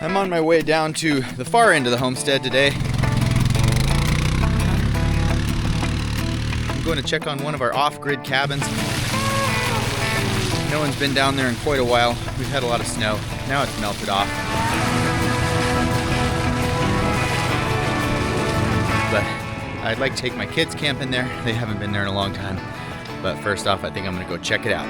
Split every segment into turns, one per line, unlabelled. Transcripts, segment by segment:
I'm on my way down to the far end of the homestead today. I'm going to check on one of our off-grid cabins. No one's been down there in quite a while. We've had a lot of snow. Now it's melted off. But I'd like to take my kids camping there. They haven't been there in a long time. But first off, I think I'm gonna go check it out.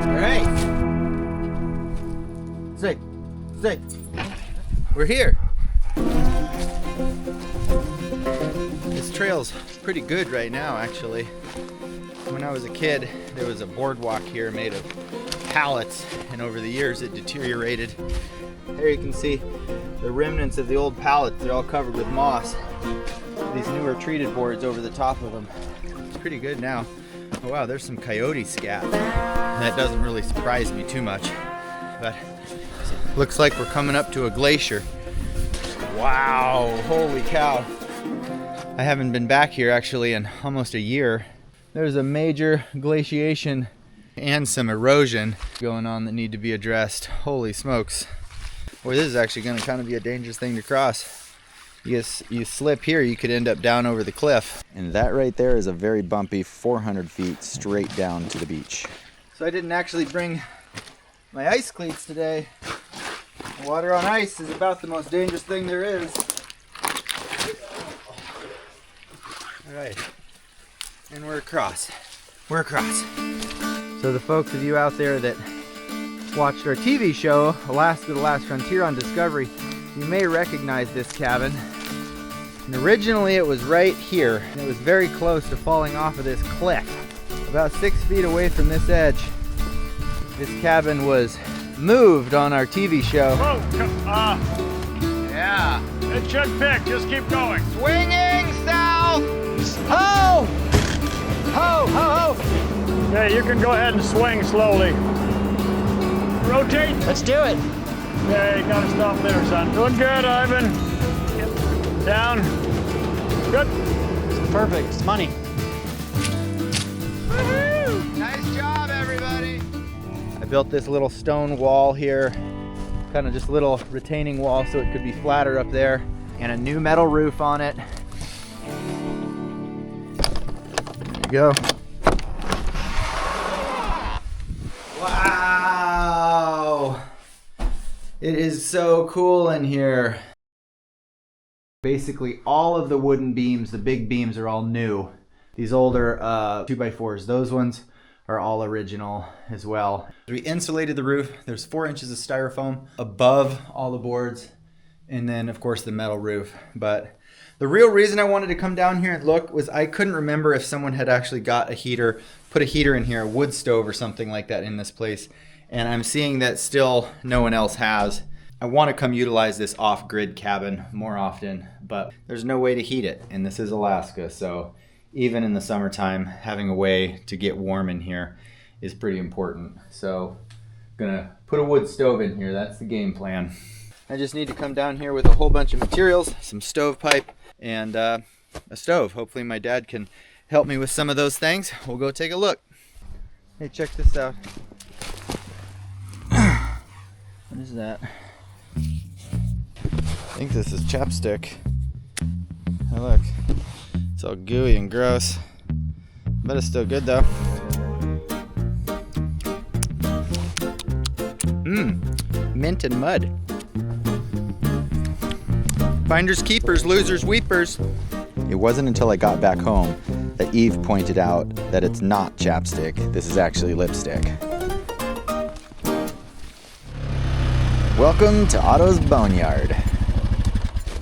All right. Say. We're here. This trail's pretty good right now, actually. When I was a kid, there was a boardwalk here made of pallets, and over the years it deteriorated. There you can see the remnants of the old pallets. They're all covered with moss. These newer treated boards over the top of them. It's pretty good now. Oh wow, there's some coyote scat. That doesn't really surprise me too much, but looks like we're coming up to a glacier. Wow, holy cow. I haven't been back here actually in almost a year. There's a major glaciation and some erosion going on that need to be addressed. Holy smokes. Boy, this is actually going to kind of be a dangerous thing to cross. You slip here, you could end up down over the cliff.
And that right there is a very bumpy 400 feet straight down to the beach.
So I didn't actually bring my ice cleats today. Water on ice is about the most dangerous thing there is. All right, and we're across. So the folks of you out there that watched our TV show, Alaska: The Last Frontier on Discovery, you may recognize this cabin. And originally it was right here, and it was very close to falling off of this cliff. About 6 feet away from this edge, this cabin was moved on our TV show.
Whoa,
Yeah.
it should pick, just keep going.
Swinging south! Ho! Ho, ho, ho!
Okay, you can go ahead and swing slowly. Rotate.
Let's do it.
Okay, you gotta stop there, son. Doing good, Ivan. Down. Good.
It's perfect. It's money.
Woohoo! Nice job, everybody! I built this little stone wall here, kind of just a little retaining wall so it could be flatter up there, and a new metal roof on it. There you go. Wow! It is so cool in here. Basically all of the wooden beams, the big beams, are all new. These older 2x4s, those ones are all original as well. We insulated the roof. There's 4 inches of styrofoam above all the boards, and then of course the metal roof. But the real reason I wanted to come down here and look was I couldn't remember if someone had actually got a heater, put a heater in here, a wood stove or something like that in this place. And I'm seeing that still no one else has. I want to come utilize this off-grid cabin more often, but there's no way to heat it, and this is Alaska, so even in the summertime, having a way to get warm in here is pretty important. So I'm gonna put a wood stove in here. That's the game plan. I just need to come down here with a whole bunch of materials, some stovepipe, and a stove. Hopefully my dad can help me with some of those things. We'll go take a look. Hey, check this out. What is that? I think this is chapstick. Oh look, it's all gooey and gross, but it's still good though. Mint and mud. Finders keepers, losers weepers.
It wasn't until I got back home that Eve pointed out that it's not chapstick, this is actually lipstick. Welcome to Otto's Boneyard.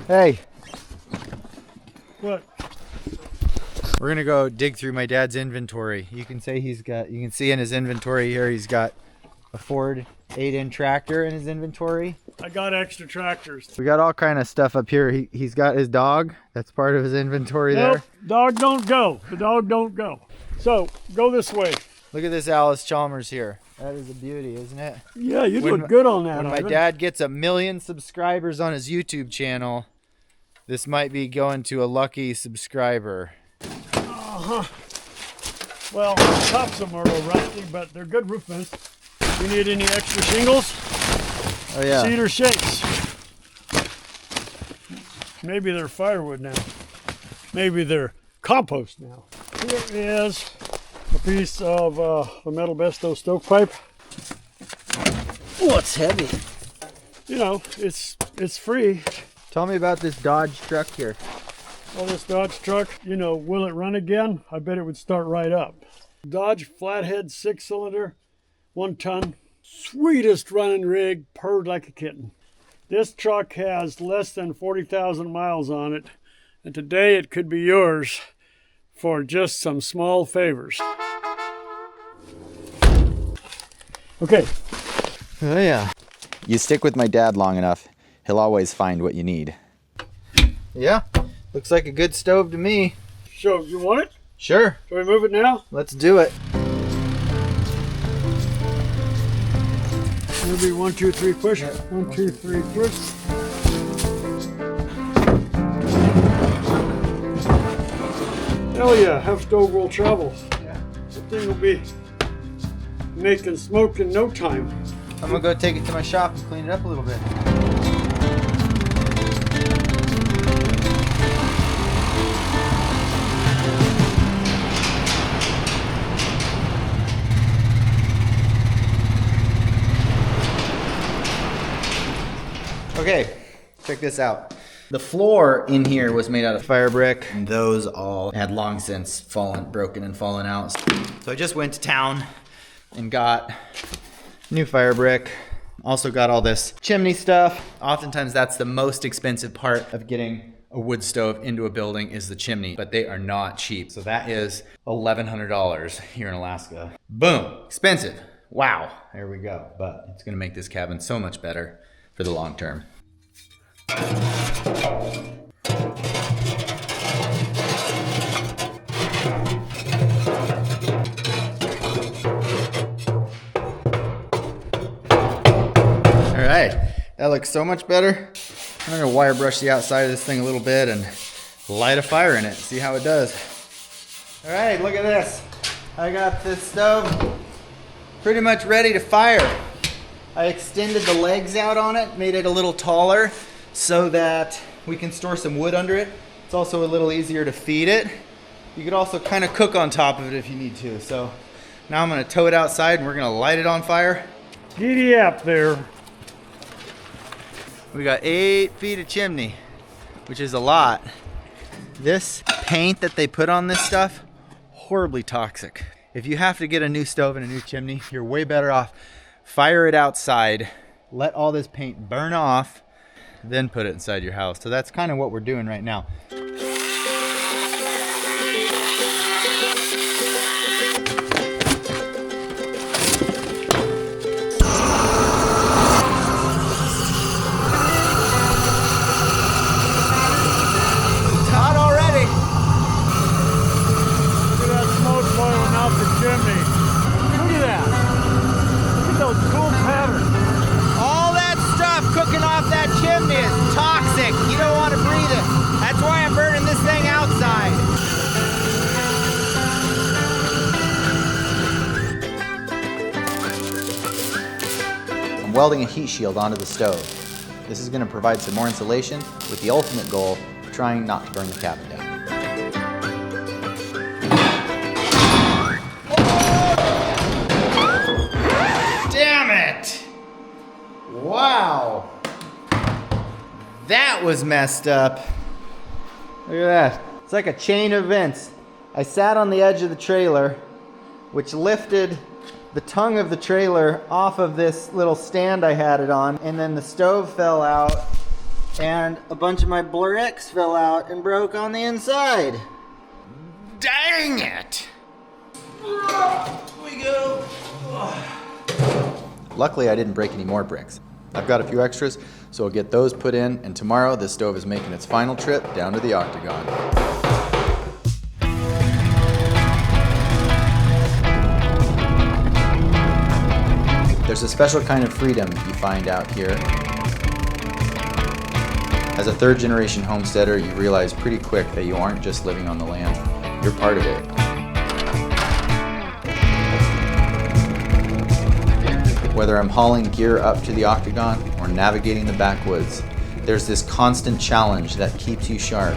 Hey,
What?
we're gonna go dig through my dad's inventory. You can see in his inventory here, he's got a Ford 8-inch tractor in his inventory.
I got extra tractors.
We got all kind of stuff up here. He's got his dog. That's part of his inventory
Nope,
there.
dog don't go. The dog don't go. So, go this way.
Look at this Alice Chalmers here. That is a beauty, isn't it?
Yeah, you
When
look good on that,
When my
Ivan.
dad gets 1 million subscribers on his YouTube channel, this might be going to a lucky subscriber.
Well, the tops of them are a little rusty, but they're good roof vents. You need any extra shingles?
Oh yeah.
Cedar shakes. Maybe they're firewood now. Maybe they're compost now. Here is a piece of the metal Besto stovepipe.
Oh, it's heavy.
You know, it's free.
Tell me about this Dodge truck here.
Well, this Dodge truck, you know, will it run again? I bet it would start right up. Dodge flathead 6-cylinder, 1 ton. Sweetest running rig, purred like a kitten. This truck has less than 40,000 miles on it, and today it could be yours for just some small favors. Okay.
Oh yeah.
You stick with my dad long enough, he'll always find what you need.
Yeah. Looks like a good stove to me.
So, you want it?
Sure.
Shall we move it now?
Let's do it.
Maybe 1, 2, 3, push. 1, 2, 3, push. Hell yeah, half stove will travel.
Yeah.
The thing will be making smoke in no time.
I'm gonna go take it to my shop and clean it up a little bit. Okay, check this out. The floor in here was made out of fire brick, and those all had long since broken and fallen out. So I just went to town and got new fire brick. Also got all this chimney stuff. Oftentimes that's the most expensive part of getting a wood stove into a building is the chimney, but they are not cheap. So that is $1,100 here in Alaska. Boom, expensive. Wow, there we go. But it's gonna make this cabin so much better for the long term. All right, that looks so much better. I'm gonna wire brush the outside of this thing a little bit and light a fire in it, see how it does. All right, look at this. I got this stove pretty much ready to fire. I extended the legs out on it, made it a little taller so that we can store some wood under it. It's also a little easier to feed it. You could also kind of cook on top of it if you need to. So now I'm gonna tow it outside and we're gonna light it on fire.
Giddy up there.
We got 8 feet of chimney, which is a lot. This paint that they put on this stuff, horribly toxic. If you have to get a new stove and a new chimney, you're way better off. Fire it outside, let all this paint burn off, then put it inside your house. So that's kind of what we're doing right now. Cooking off that chimney is toxic. You don't want to breathe it. That's why I'm burning this thing outside.
I'm welding a heat shield onto the stove. This is going to provide some more insulation with the ultimate goal of trying not to burn the cabin down.
Damn it! Wow. That was messed up. Look at that. It's like a chain of vents. I sat on the edge of the trailer, which lifted the tongue of the trailer off of this little stand I had it on, and then the stove fell out, and a bunch of my bricks fell out and broke on the inside. Dang it! Here we go.
Luckily, I didn't break any more bricks. I've got a few extras, so I'll get those put in, and tomorrow this stove is making its final trip down to the Octagon. There's a special kind of freedom you find out here. As a third-generation homesteader, you realize pretty quick that you aren't just living on the land, you're part of it. Whether I'm hauling gear up to the Octagon or navigating the backwoods, there's this constant challenge that keeps you sharp.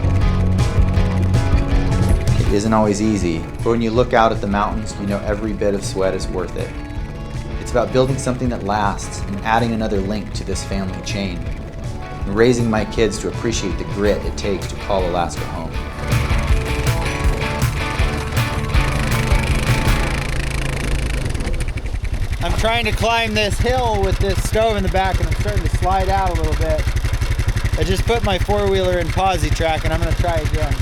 It isn't always easy, but when you look out at the mountains, you know every bit of sweat is worth it. It's about building something that lasts and adding another link to this family chain, and raising my kids to appreciate the grit it takes to call Alaska home.
I'm trying to climb this hill with this stove in the back and I'm starting to slide out a little bit. I just put my four-wheeler in posi track and I'm gonna try again.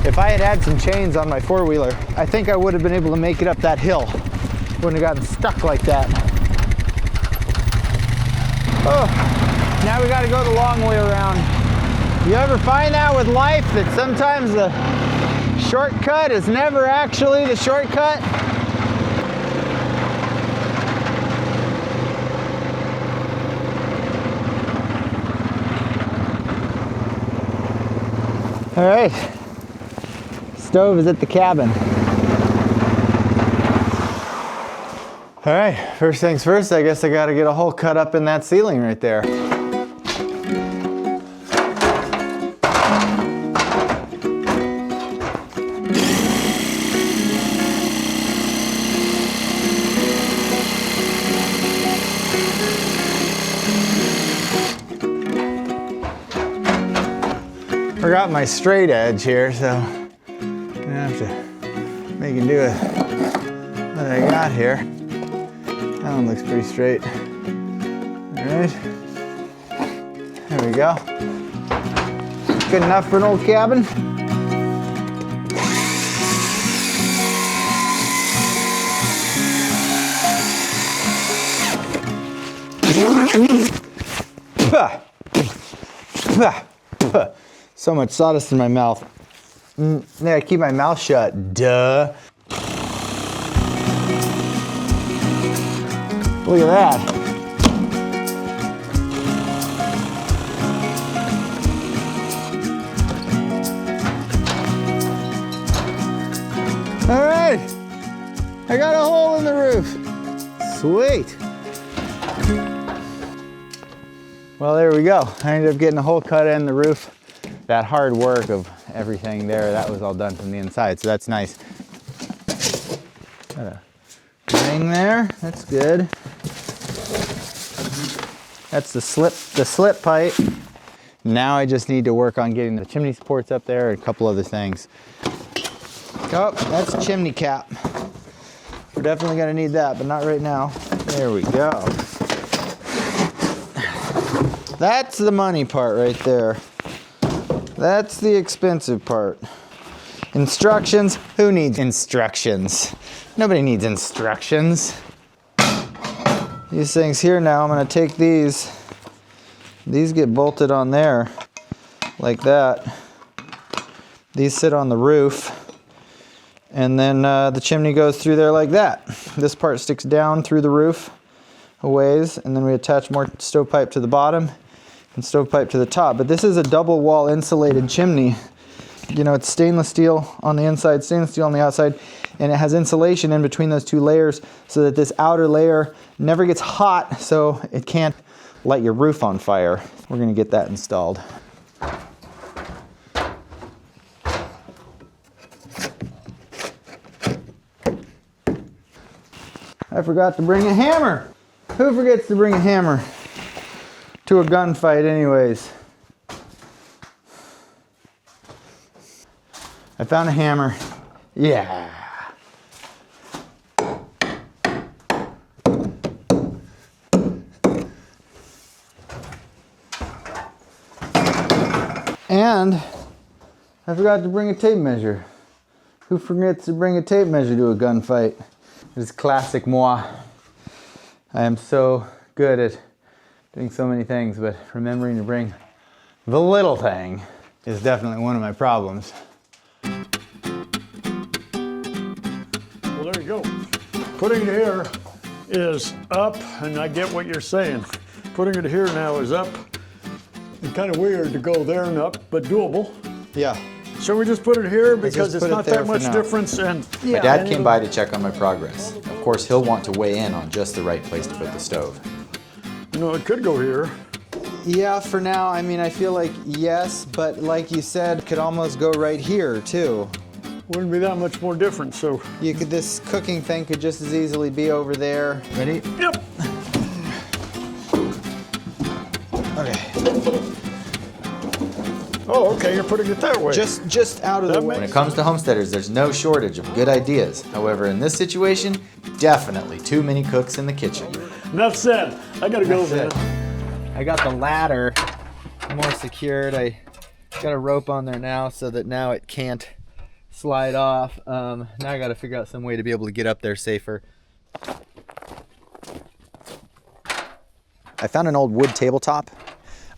If I had had some chains on my four-wheeler, I think I would have been able to make it up that hill. Wouldn't have gotten stuck like that. Oh, now we gotta go the long way around. You ever find that with life, that sometimes the shortcut is never actually the shortcut? All right, stove is at the cabin. All right, first things first, I guess I gotta get a hole cut up in that ceiling right there. Forgot my straight edge here, so I'm gonna have to make it do it what I got here. That one looks pretty straight. All right, there we go. Good enough for an old cabin. So much sawdust in my mouth. Yeah, I keep my mouth shut, duh. Look at that. All right, I got a hole in the roof. Sweet. Well, there we go. I ended up getting a hole cut in the roof. That hard work of everything there, that was all done from the inside, so that's nice. Got a ring there, that's good. That's the slip pipe. Now I just need to work on getting the chimney supports up there and a couple other things. Oh, that's a chimney cap. We're definitely gonna need that, but not right now. There we go. That's the money part right there. That's the expensive part. Instructions, who needs instructions? Nobody needs instructions. These things here now, I'm gonna take these. These get bolted on there, like that. These sit on the roof. And then the chimney goes through there like that. This part sticks down through the roof a ways, and then we attach more stovepipe to the bottom and stovepipe to the top. But this is a double wall insulated chimney. You know, it's stainless steel on the inside, stainless steel on the outside, and it has insulation in between those two layers so that this outer layer never gets hot, so it can't light your roof on fire. We're gonna get that installed. I forgot to bring a hammer. Who forgets to bring a hammer to a gunfight anyways? I found a hammer. Yeah. And I forgot to bring a tape measure. Who forgets to bring a tape measure to a gunfight? It is classic moi. I am so good at doing so many things, but remembering to bring the little thing is definitely one of my problems.
Well, there you go. Putting it here is up, and I get what you're saying. Putting it here now is up, It's kind of weird to go there and up, but doable.
Yeah.
Shall we just put it here because
just
it's
put it
not
there
that
for
much
now.
difference? And
My dad came by to check on my progress. Of course, he'll want to weigh in on just the right place to put the stove.
you know, it could go here.
Yeah, for now, I mean, I feel like yes, but like you said, could almost go right here too.
Wouldn't be that much more different. So
You could, this cooking thing could just as easily be over there. Ready?
yep.
Okay.
Oh, okay. You're putting it that way.
Just out of the
That
way.
makes-
When it comes to homesteaders, there's no shortage of good ideas. However, in this situation, definitely too many cooks in the kitchen.
Enough said. I gotta go,
That's
man.
it. I got the ladder more secured. I got a rope on there now so that now it can't slide off. Now I got to figure out some way to be able to get up there safer. I found an old wood tabletop.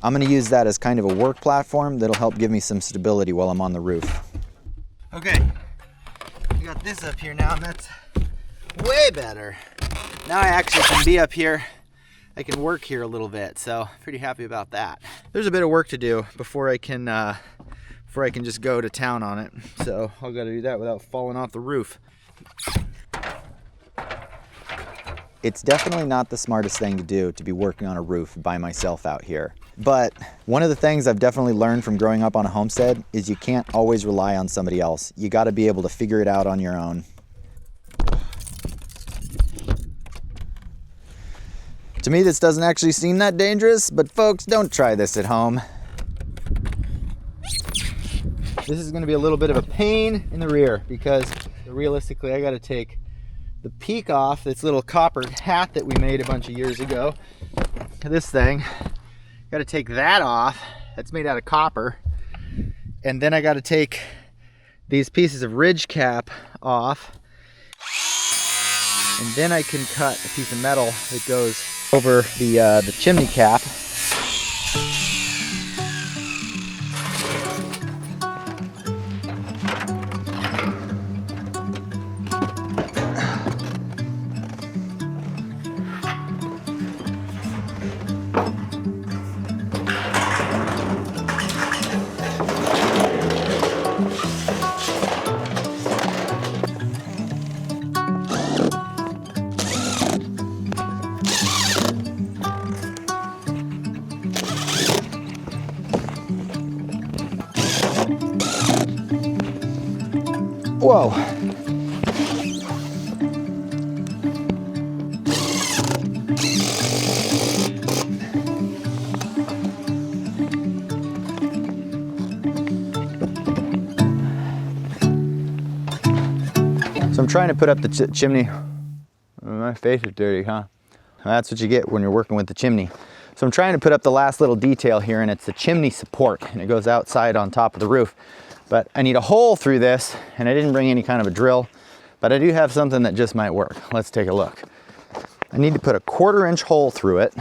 I'm going to use that as kind of a work platform that'll help give me some stability while I'm on the roof. Okay, I got this up here now, and that's way better. Now I actually can be up here. I can work here a little bit, so pretty happy about that. There's a bit of work to do before I can just go to town on it. So I'll gotta do that without falling off the roof. It's definitely not the smartest thing to do to be working on a roof by myself out here. But one of the things I've definitely learned from growing up on a homestead is you can't always rely on somebody else. You gotta be able to figure it out on your own. To me, this doesn't actually seem that dangerous, but folks, don't try this at home. This is gonna be a little bit of a pain in the rear because realistically, I gotta take the peak off this little copper hat that we made a bunch of years ago. This thing, gotta take that off. That's made out of copper. And then I gotta take these pieces of ridge cap off. And then I can cut a piece of metal that goes over the chimney cap. Whoa. So I'm trying to put up the chimney. My face is dirty, huh? That's what you get when you're working with the chimney. So I'm trying to put up the last little detail here, and it's the chimney support, and it goes outside on top of the roof. But I need a hole through this, and I didn't bring any kind of a drill, but I do have something that just might work. Let's take a look. I need to put a 1/4-inch hole through it.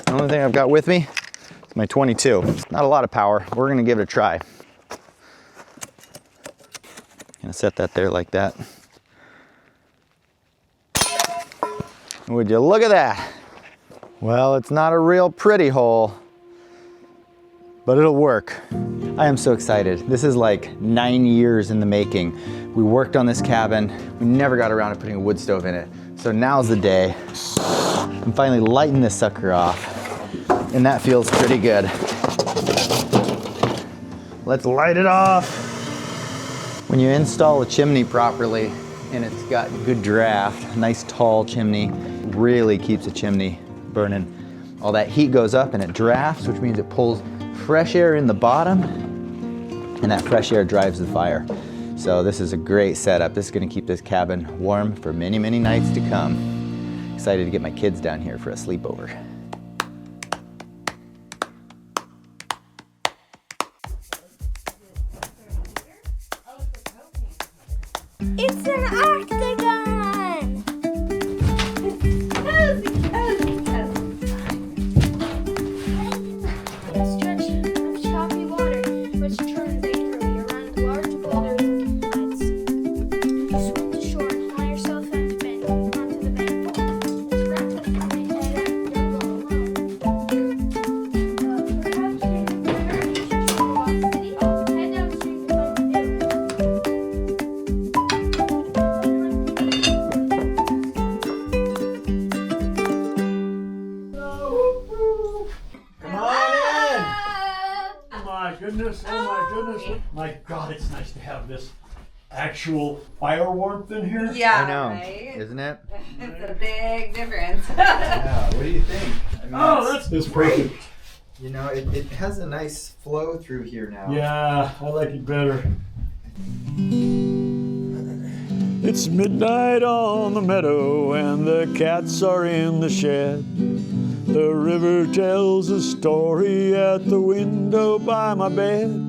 The only thing I've got with me is my 22. Not a lot of power. We're gonna give it a try. Gonna set that there like that. Would you look at that? Well, it's not a real pretty hole, but it'll work. I am so excited. This is like 9 years in the making. We worked on this cabin. We never got around to putting a wood stove in it. So now's the day. I'm finally lighting this sucker off, and that feels pretty good. Let's light it off. When you install a chimney properly and it's got good draft, nice tall chimney, really keeps the chimney burning. All that heat goes up and it drafts, which means it pulls fresh air in the bottom, and that fresh air drives the fire. So this is a great setup. This is gonna keep this cabin warm for many, many nights to come. Excited to get my kids down here for a sleepover.
It's an octagon! Cozy, cozy, cozy. A stretch of choppy water, which turns angrily around large boulders and mines. You swim to shore and haul yourself onto the bank. It's wrapped up in my head, you're gone.
goodness, my God, it's nice to have this actual fire warmth in here.
Yeah,
I know,
right?
isn't it?
It's a big difference.
Yeah, what do you think? I mean,
Oh, that's perfect.
you know, it has a nice flow through here now.
Yeah, I like it better. It's midnight on the meadow and the cats are in the shed. The river tells a story at the window by my bed.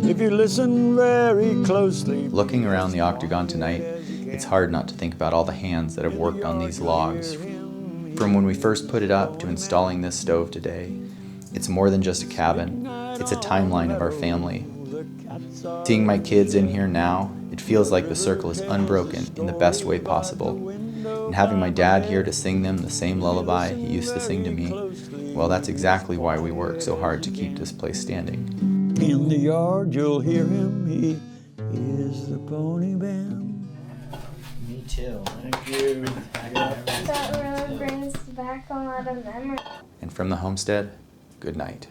If you listen very closely.
Looking around the Octagon tonight, it's hard not to think about all the hands that have worked on these logs. From when we first put it up to installing this stove today, it's more than just a cabin, it's a timeline of our family. Seeing my kids in here now, it feels like the circle is unbroken in the best way possible. And having my dad here to sing them the same lullaby he used to sing to me, well, that's exactly why we work so hard to keep this place standing.
In the yard you'll hear him, he is the pony band.
Me too.
Thank you.
That really brings back a lot of memories.
And from the homestead, good night.